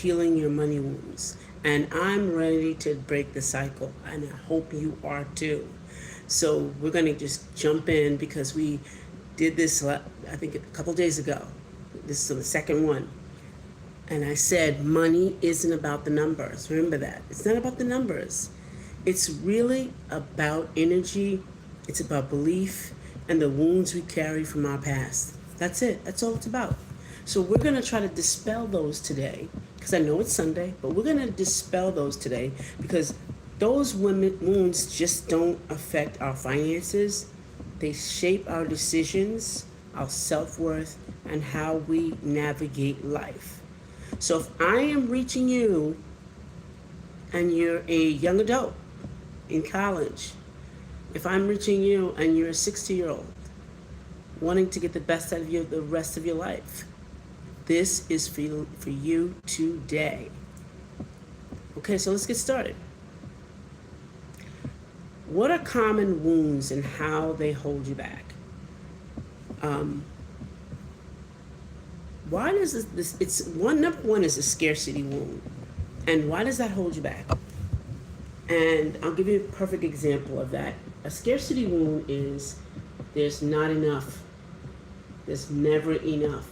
healing your money wounds. And I'm ready to break the cycle, and I hope you are too. So we're going to just jump in because we did this, I think, a couple days ago. This is the second one. And I said, money isn't about the numbers. Remember that. It's not about the numbers. It's really about energy. It's about belief and the wounds we carry from our past. That's it. That's all it's about. So we're going to try to dispel those today, because I know it's Sunday, but we're going to dispel those today because those wounds just don't affect our finances. They shape our decisions, our self-worth, and how we navigate life. So if I am reaching you and you're a young adult in college, if I'm reaching you and you're a 60-year-old wanting to get the best out of you the rest of your life, this is for you today. Okay, so let's get started. What are common wounds and how they hold you back? Why does this it's number one is a scarcity wound. And why does that hold you back? And I'll give you a perfect example of that. A scarcity wound is there's not enough. There's never enough.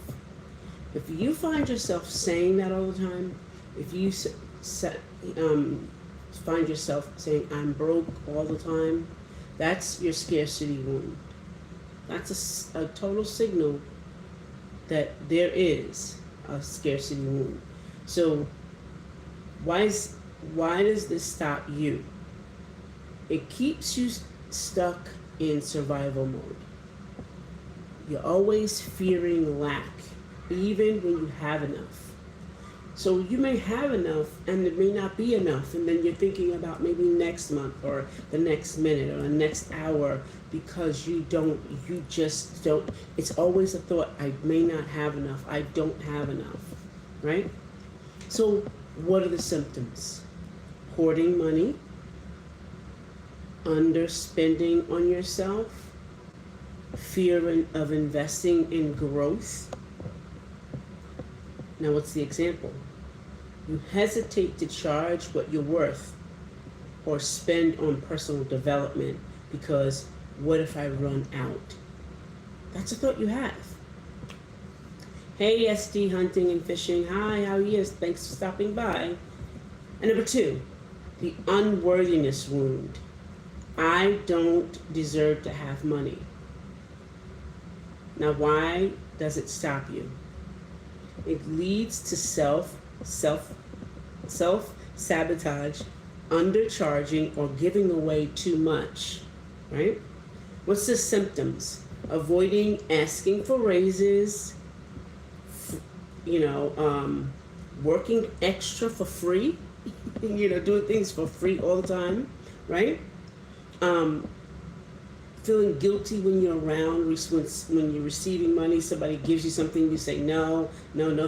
If you find yourself saying that all the time, if you find yourself saying, I'm broke all the time, that's your scarcity wound. That's a total signal that there is a scarcity wound. So why does this stop you? It keeps you stuck in survival mode. You're always fearing lack, even when you have enough. So you may have enough and it may not be enough, and then you're thinking about maybe next month or the next minute or the next hour because you just don't. It's always a thought, I may not have enough, I don't have enough, right? So what are the symptoms? Hoarding money, underspending on yourself, fear of investing in growth. Now, what's the example? You hesitate to charge what you're worth or spend on personal development because what if I run out? That's a thought you have. Hey, SD Hunting and Fishing. Hi, how are you? Thanks for stopping by. And number two, the unworthiness wound. I don't deserve to have money. Now, why does it stop you? It leads to self-sabotage, undercharging, or giving away too much, right? What's the symptoms? Avoiding asking for raises, working extra for free, doing things for free all the time, right? Feeling guilty when you're around, when you're receiving money, somebody gives you something, you say no,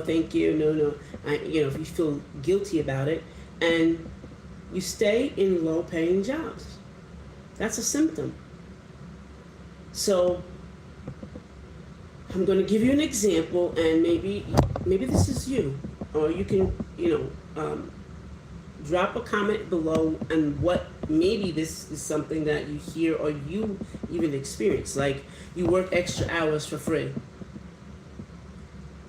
thank you, no. If you feel guilty about it, and you stay in low-paying jobs, that's a symptom. So I'm going to give you an example, and maybe this is you, or you can, drop a comment below on what maybe this is something that you hear or you even experience. Like, you work extra hours for free,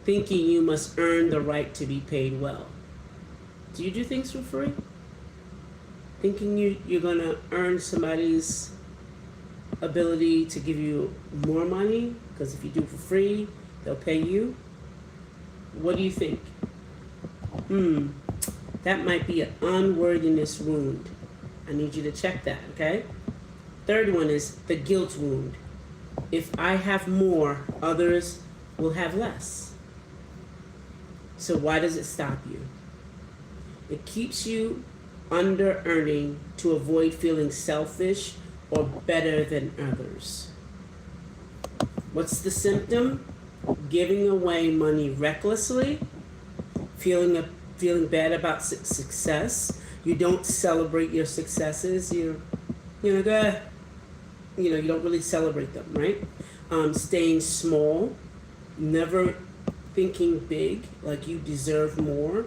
thinking you must earn the right to be paid well. Do you do things for free? Thinking you're going to earn somebody's ability to give you more money, because if you do it for free, they'll pay you. What do you think? That might be an unworthiness wound. I need you to check that, okay? Third one is the guilt wound. If I have more, others will have less. So why does it stop you? It keeps you under earning to avoid feeling selfish or better than others. What's the symptom? Giving away money recklessly, feeling bad about success. You don't celebrate your successes. You don't really celebrate them, right? Staying small, never thinking big, like you deserve more.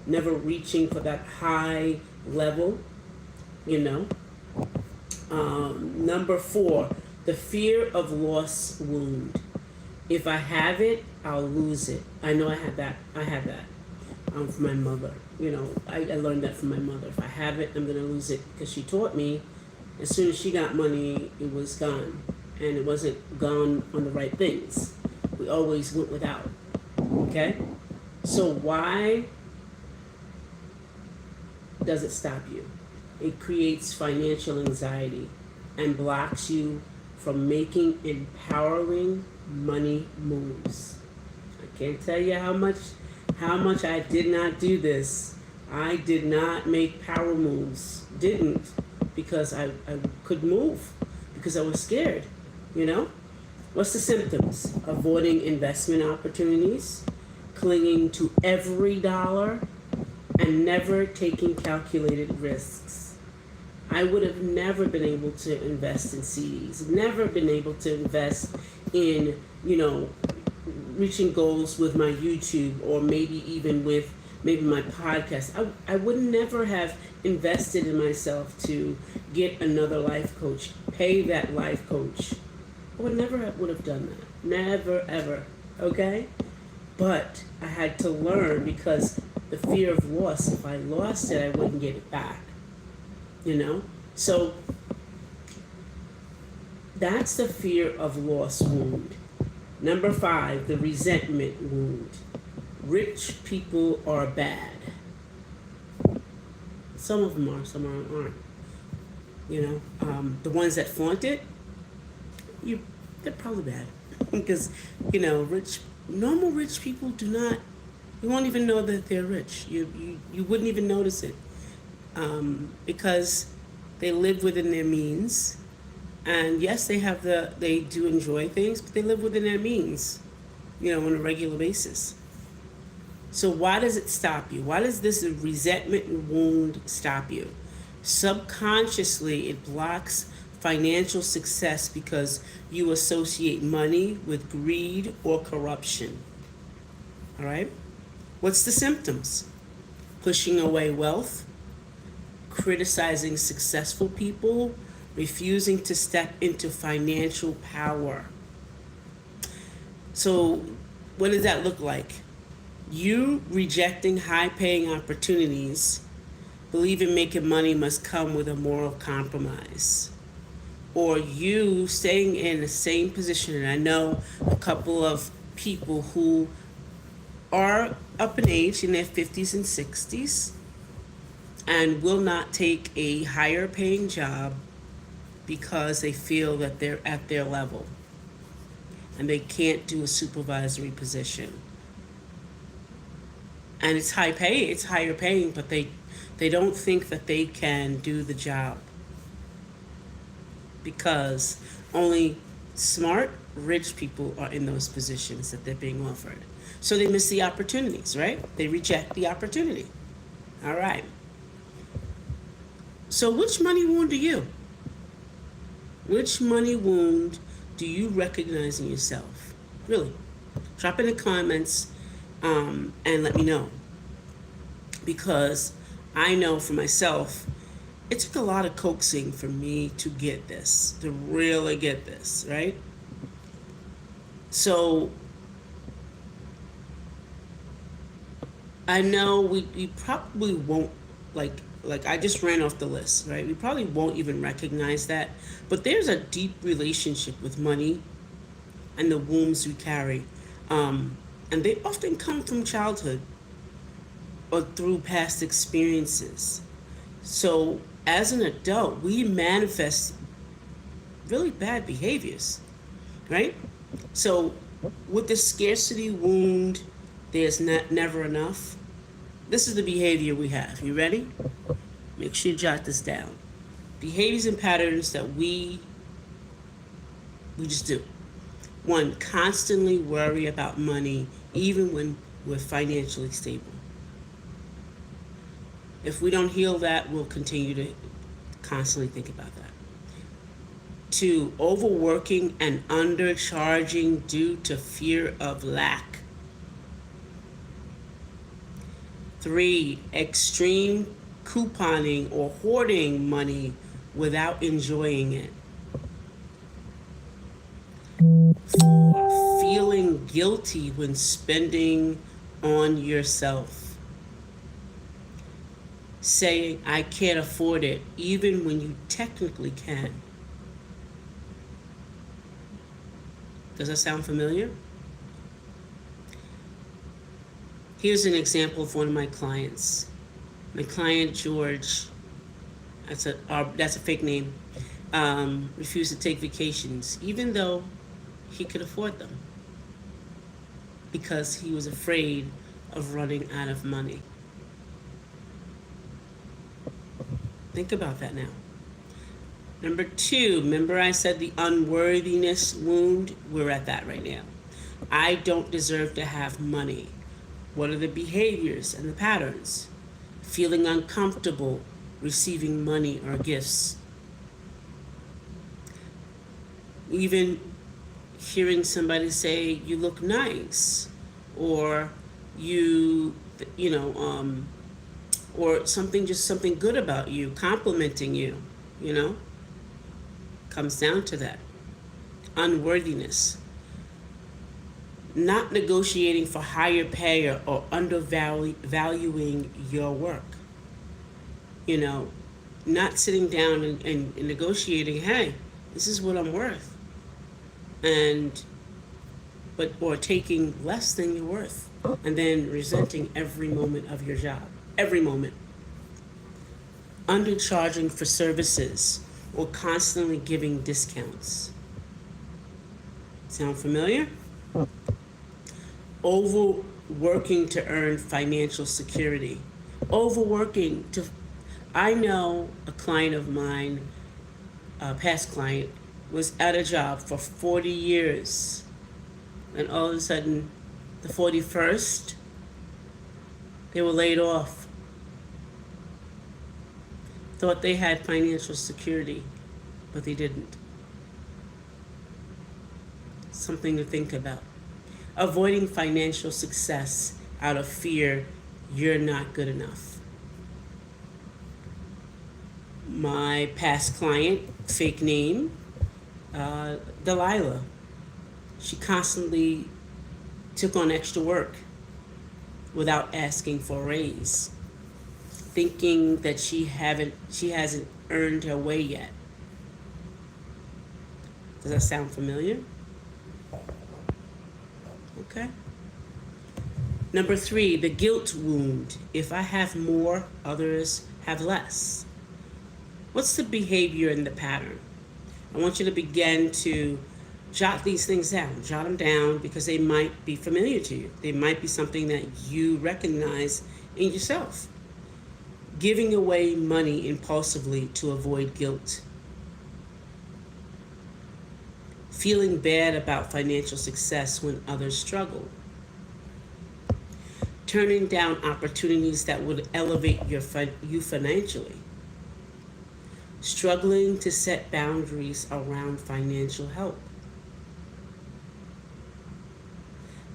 never reaching for that high level, you know. Number 4, the fear of loss wound. If I have it, I'll lose it. I know I had that. From my mother. You know, I learned that from my mother. If I have it, I'm gonna lose it, because she taught me as soon as she got money, it was gone, and it wasn't gone on the right things. We always went without. Okay, so why does it stop you? It creates financial anxiety and blocks you from making empowering money moves. I can't tell you how much I did not do this. I did not make power moves. Didn't, because I couldn't move, because I was scared, you know? What's the symptoms? Avoiding investment opportunities, clinging to every dollar, and never taking calculated risks. I would have never been able to invest in CDs, never been able to invest in, you know, reaching goals with my YouTube, or maybe even with my podcast. I would never have invested in myself to get another life coach, pay that life coach. I would have done that. Never, ever. Okay? But I had to learn, because the fear of loss, if I lost it, I wouldn't get it back. You know? So that's the fear of loss wound. Number 5, the resentment wound. Rich people are bad. Some of them are, some aren't. You know, the ones that flaunt it, they're probably bad. Because, you know, normal rich people do not, you won't even know that they're rich. You wouldn't even notice it. Because they live within their means. And yes, they do enjoy things, but they live within their means, you know, on a regular basis. So why does it stop you? Why does this resentment wound stop you? Subconsciously, it blocks financial success because you associate money with greed or corruption. All right? What's the symptoms? Pushing away wealth, criticizing successful people, refusing to step into financial power. So what does that look like? You rejecting high-paying opportunities, believing making money must come with a moral compromise. Or you staying in the same position. And I know a couple of people who are up in age, in their 50s and 60s, and will not take a higher paying job because they feel that they're at their level and they can't do a supervisory position. And it's higher paying, but they don't think that they can do the job, because only smart, rich people are in those positions that they're being offered. So they miss the opportunities, right? They reject the opportunity. All right. So which money wound are you? Which money wound do you recognize in yourself? Really? Drop in the comments and let me know. Because I know for myself, it took a lot of coaxing for me to get this, to really get this, right? So I know we probably won't, like I just ran off the list, right? We probably won't even recognize that. But there's a deep relationship with money and the wounds we carry. And they often come from childhood or through past experiences. So as an adult, we manifest really bad behaviors, right? So with the scarcity wound, there's never enough. This is the behavior we have. You ready? Make sure you jot this down. Behaviors and patterns that we just do. 1, constantly worry about money, even when we're financially stable. If we don't heal that, we'll continue to constantly think about that. 2, overworking and undercharging due to fear of lack. 3, extreme couponing or hoarding money without enjoying it. 4, feeling guilty when spending on yourself. Saying, I can't afford it, even when you technically can. Does that sound familiar? Here's an example of one of my clients. My client, George, that's a fake name, refused to take vacations, even though he could afford them, because he was afraid of running out of money. Think about that now. Number 2, remember I said the unworthiness wound? We're at that right now. I don't deserve to have money. What are the behaviors and the patterns? Feeling uncomfortable receiving money or gifts. Even hearing somebody say, you look nice, or or something good about you, complimenting you, comes down to that. Unworthiness. Not negotiating for higher pay or undervaluing your work. Not sitting down and negotiating, hey, this is what I'm worth. Or taking less than you're worth, and then resenting every moment of your job. Every moment. Undercharging for services or constantly giving discounts. Sound familiar? Overworking to earn financial security. I know a client of mine, a past client, was at a job for 40 years. And all of a sudden, the 41st, they were laid off. Thought they had financial security, but they didn't. Something to think about. Avoiding financial success out of fear you're not good enough. My past client, fake name, Delilah. She constantly took on extra work without asking for a raise, thinking that she hasn't earned her way yet. Does that sound familiar? Okay. Number 3, the guilt wound. If I have more, others have less. What's the behavior and the pattern? I want you to begin to jot these things down. Jot them down because they might be familiar to you. They might be something that you recognize in yourself. Giving away money impulsively to avoid guilt. Feeling bad about financial success when others struggle. Turning down opportunities that would elevate you financially. Struggling to set boundaries around financial help.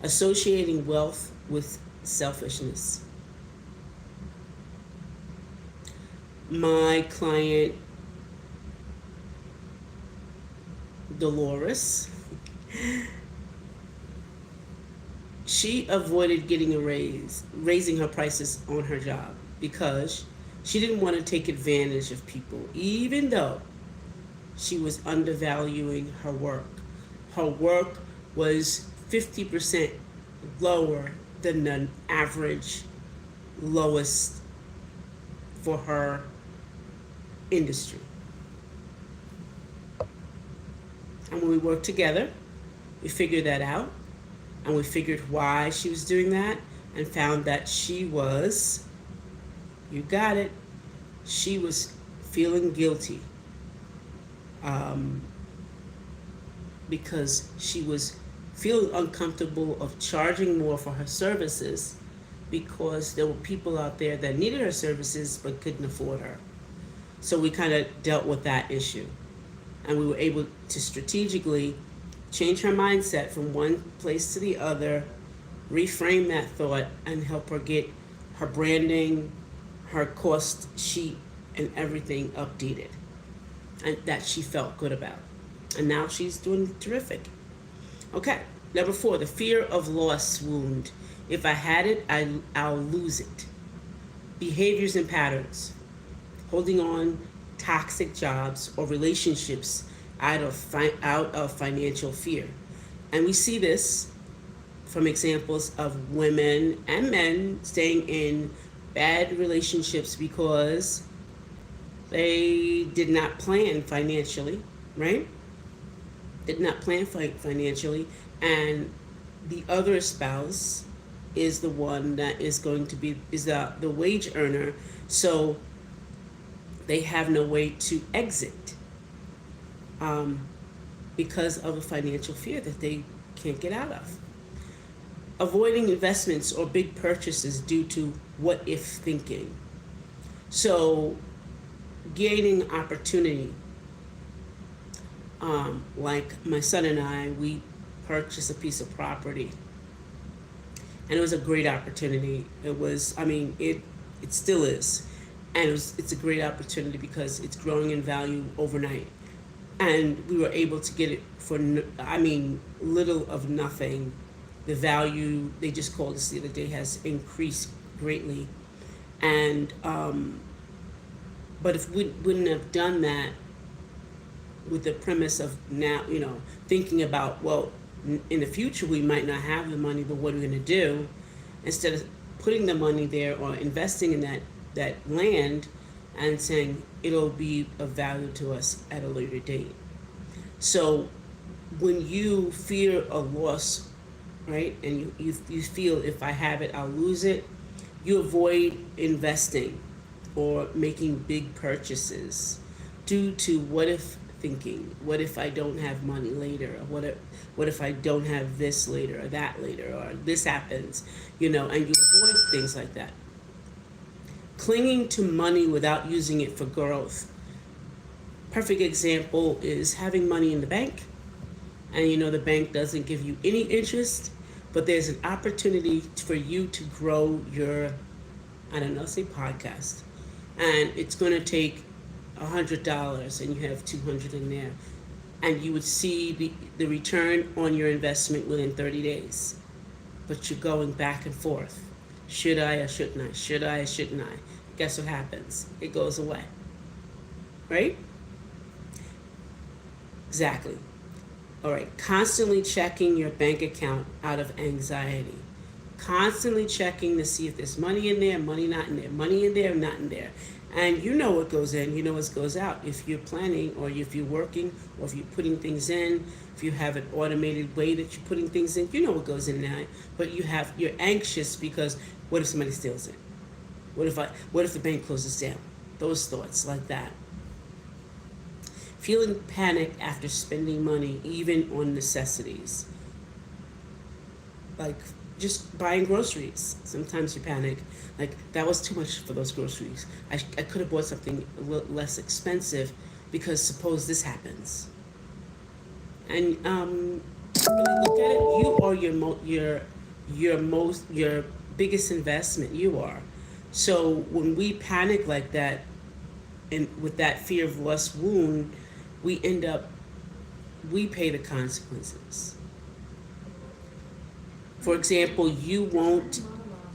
Associating wealth with selfishness. My client, Dolores, she avoided getting a raise, raising her prices on her job because she didn't want to take advantage of people, even though she was undervaluing her work. Her work was 50% lower than the average lowest for her industry. And when we worked together, we figured that out, and we figured why she was doing that, and found that she was, you got it, she was feeling guilty because she was feeling uncomfortable of charging more for her services because there were people out there that needed her services but couldn't afford her. So we kind of dealt with that issue. And we were able to strategically change her mindset from one place to the other, reframe that thought, and help her get her branding, her cost sheet, and everything updated, and that she felt good about. And now she's doing terrific. Okay, number 4, the fear of loss wound. If I had it, I'll lose it. Behaviors and patterns. Holding on toxic jobs or relationships out of financial fear. And we see this from examples of women and men staying in bad relationships because they did not plan financially, right? Did not plan financially, and the other spouse is the one that is going to be the wage earner, so they have no way to exit because of a financial fear that they can't get out of. Avoiding investments or big purchases due to what if thinking. So gaining opportunity. Like my son and I, we purchased a piece of property, and it was a great opportunity. It was, it still is, and it's a great opportunity because it's growing in value overnight, and we were able to get it for little of nothing. The value, they just called us the other day, has increased greatly, and but if we wouldn't have done that with the premise of now, thinking about, well, in the future we might not have the money, but what are we going to do? Instead of putting the money there or investing in that land and saying it'll be of value to us at a later date. So when you fear a loss, right, and you feel if I have it, I'll lose it, you avoid investing or making big purchases due to what if thinking. What if I don't have money later? Or what if I don't have this later or that later, or this happens, and you avoid things like that. Clinging to money without using it for growth. Perfect example is having money in the bank, and the bank doesn't give you any interest, but there's an opportunity for you to grow your, say podcast, and it's going to take $100 and you have $200 in there, and you would see the return on your investment within 30 days. But you're going back and forth. Should I or shouldn't I? Should I or shouldn't I? Guess what happens? It goes away. Right? Exactly. All right. Constantly checking your bank account out of anxiety. Constantly checking to see if there's money in there, money not in there, money in there, not in there. And you know what goes in, you know what goes out. If you're planning, or if you're working, or if you're putting things in, if you have an automated way that you're putting things in, you know what goes in now. But you're anxious because what if somebody steals it? What if the bank closes down? Those thoughts like that. Feeling panic after spending money, even on necessities. Like just buying groceries. Sometimes you panic. Like, that was too much for those groceries. I could have bought something a little less expensive because suppose this happens. And really look at it. You are your biggest investment. You are. So when we panic like that, and with that fear of loss wound, we pay the consequences. For example, you won't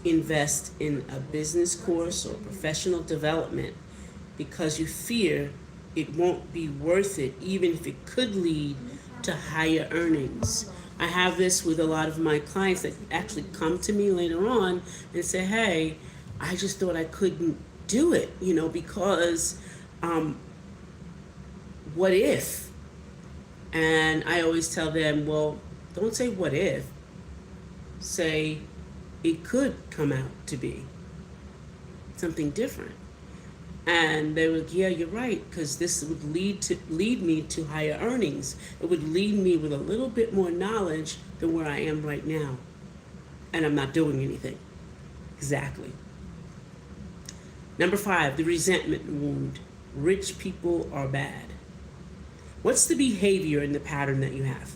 invest in a business course or professional development because you fear it won't be worth it, even if it could lead to higher earnings. I have this with a lot of my clients that actually come to me later on and say, hey, I just thought I couldn't do it, because what if? And I always tell them, well, don't say what if. Say it could come out to be something different. And they were like, yeah, you're right, because this would lead me to higher earnings. It would lead me with a little bit more knowledge than where I am right now. And I'm not doing anything. Exactly. Number 5, the resentment wound. Rich people are bad. What's the behavior and the pattern that you have?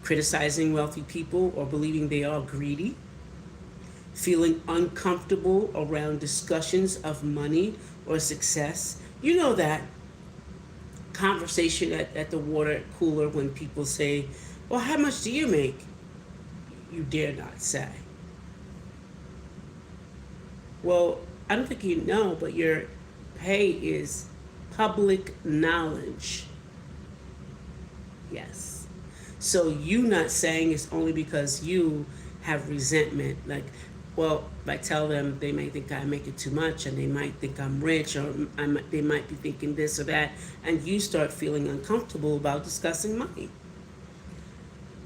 Criticizing wealthy people or believing they are greedy. feeling uncomfortable around discussions of money or success. You know that conversation at the water cooler when people say, well, how much do you make? You dare not say. Well, I don't think you know, but your pay is public knowledge. Yes. So you not saying it's only because you have resentment. Like, well, if I tell them, they may think I make it too much, and they might think I'm rich, or they might be thinking this or that, and you start feeling uncomfortable about discussing money.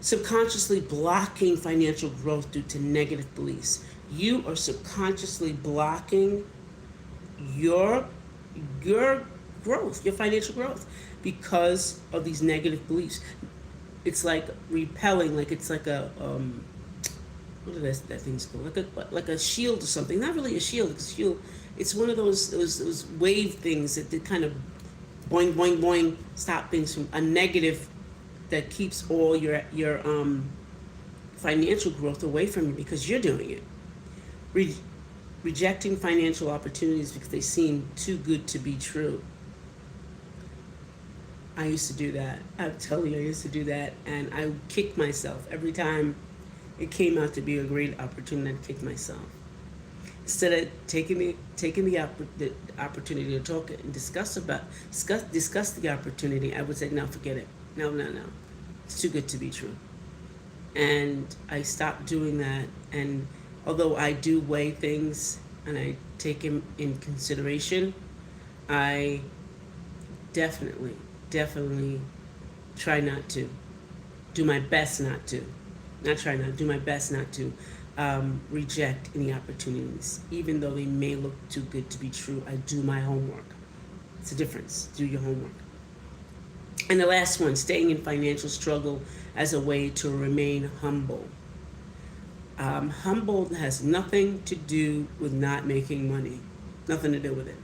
Subconsciously blocking financial growth due to negative beliefs. You are subconsciously blocking your growth, your financial growth, because of these negative beliefs. It's like repelling, like it's like a what is that thing's called? Like a shield or something. Not really a shield, because shield, it's one of those wave things that kind of boing boing boing stop things from a negative that keeps all your financial growth away from you because you're doing it. Rejecting financial opportunities because they seem too good to be true. I used to do that. I'm telling you, I used to do that, and I would kick myself every time it came out to be a great opportunity. I'd kick myself instead of taking the opportunity to talk and discuss the opportunity. I would say, no, forget it. No, it's too good to be true. And I stopped doing that. And although I do weigh things and I take them in consideration, I definitely try not to. Do my best not to. Not try not to. Do my best not to reject any opportunities, even though they may look too good to be true. I do my homework. It's a difference. Do your homework. And the last one, staying in financial struggle as a way to remain humble. Humble has nothing to do with not making money. Nothing to do with it.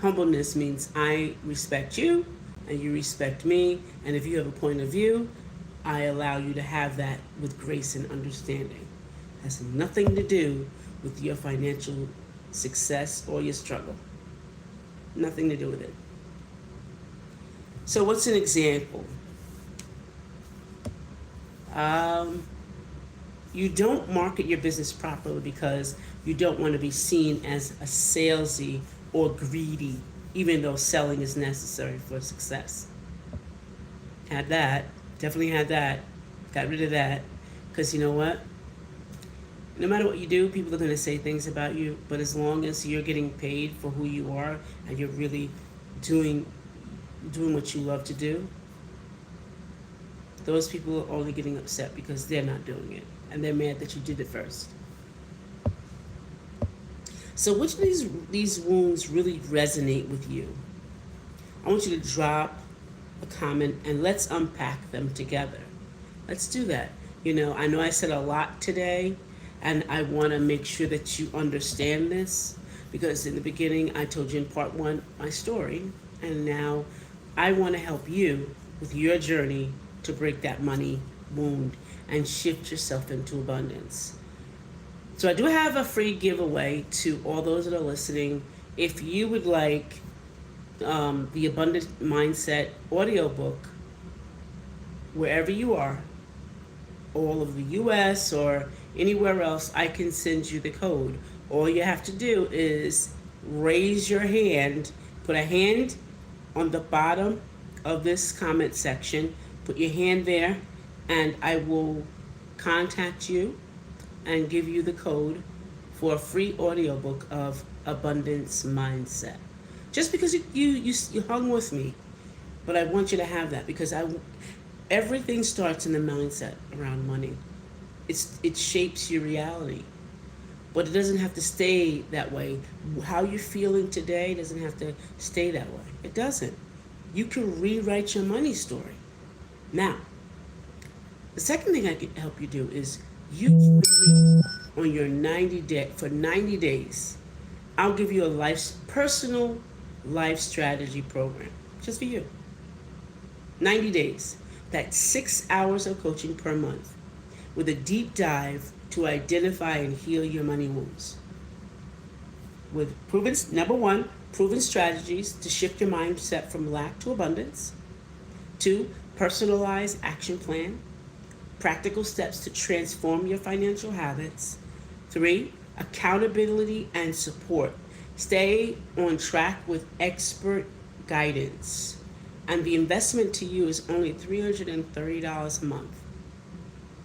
Humbleness means I respect you and you respect me, and if you have a point of view, I allow you to have that with grace and understanding. It has nothing to do with your financial success or your struggle. Nothing to do with it. So what's an example? You don't market your business properly because you don't want to be seen as a salesy or greedy, even though selling is necessary for success. Had that, definitely had that, got rid of that, because you know what? No matter what you do, people are going to say things about you, but as long as you're getting paid for who you are and you're really doing what you love to do, those people are only getting upset because they're not doing it, and they're mad that you did it first. So which of these wounds really resonate with you? I want you to drop a comment and let's unpack them together. Let's do that. I know I said a lot today, and I want to make sure that you understand this, because in the beginning I told you in part one my story, and now I want to help you with your journey to break that money wound and shift yourself into abundance. So I do have a free giveaway to all those that are listening. If you would like the Abundant Mindset audiobook, wherever you are, all of the US or anywhere else, I can send you the code. All you have to do is raise your hand, put a hand on the bottom of this comment section, put your hand there, and I will contact you and give you the code for a free audiobook of Abundance Mindset. Just because you hung with me, but I want you to have that, because everything starts in the mindset around money. It shapes your reality, but it doesn't have to stay that way. How you're feeling today doesn't have to stay that way. It doesn't. You can rewrite your money story. Now, the second thing I can help you do is you join me on your 90 days. I'll give you a personal life strategy program just for you. 90 days. That's 6 hours of coaching per month with a deep dive to identify and heal your money wounds. With proven, number one, proven strategies to shift your mindset from lack to abundance. 2, personalized action plan, practical steps to transform your financial habits. 3, accountability and support. Stay on track with expert guidance. And the investment to you is only $330 a month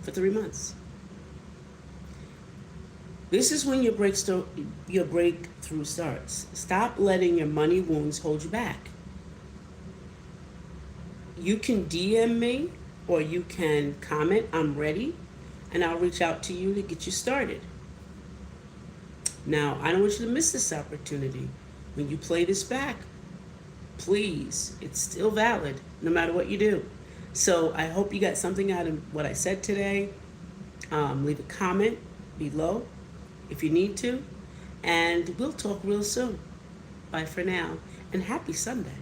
for 3 months. This is when your breakthrough starts. Stop letting your money wounds hold you back. You can DM me or you can comment, I'm ready, and I'll reach out to you to get you started. Now, I don't want you to miss this opportunity. When you play this back, please, it's still valid no matter what you do. So I hope you got something out of what I said today. Leave a comment below if you need to, and we'll talk real soon. Bye for now, and happy Sunday.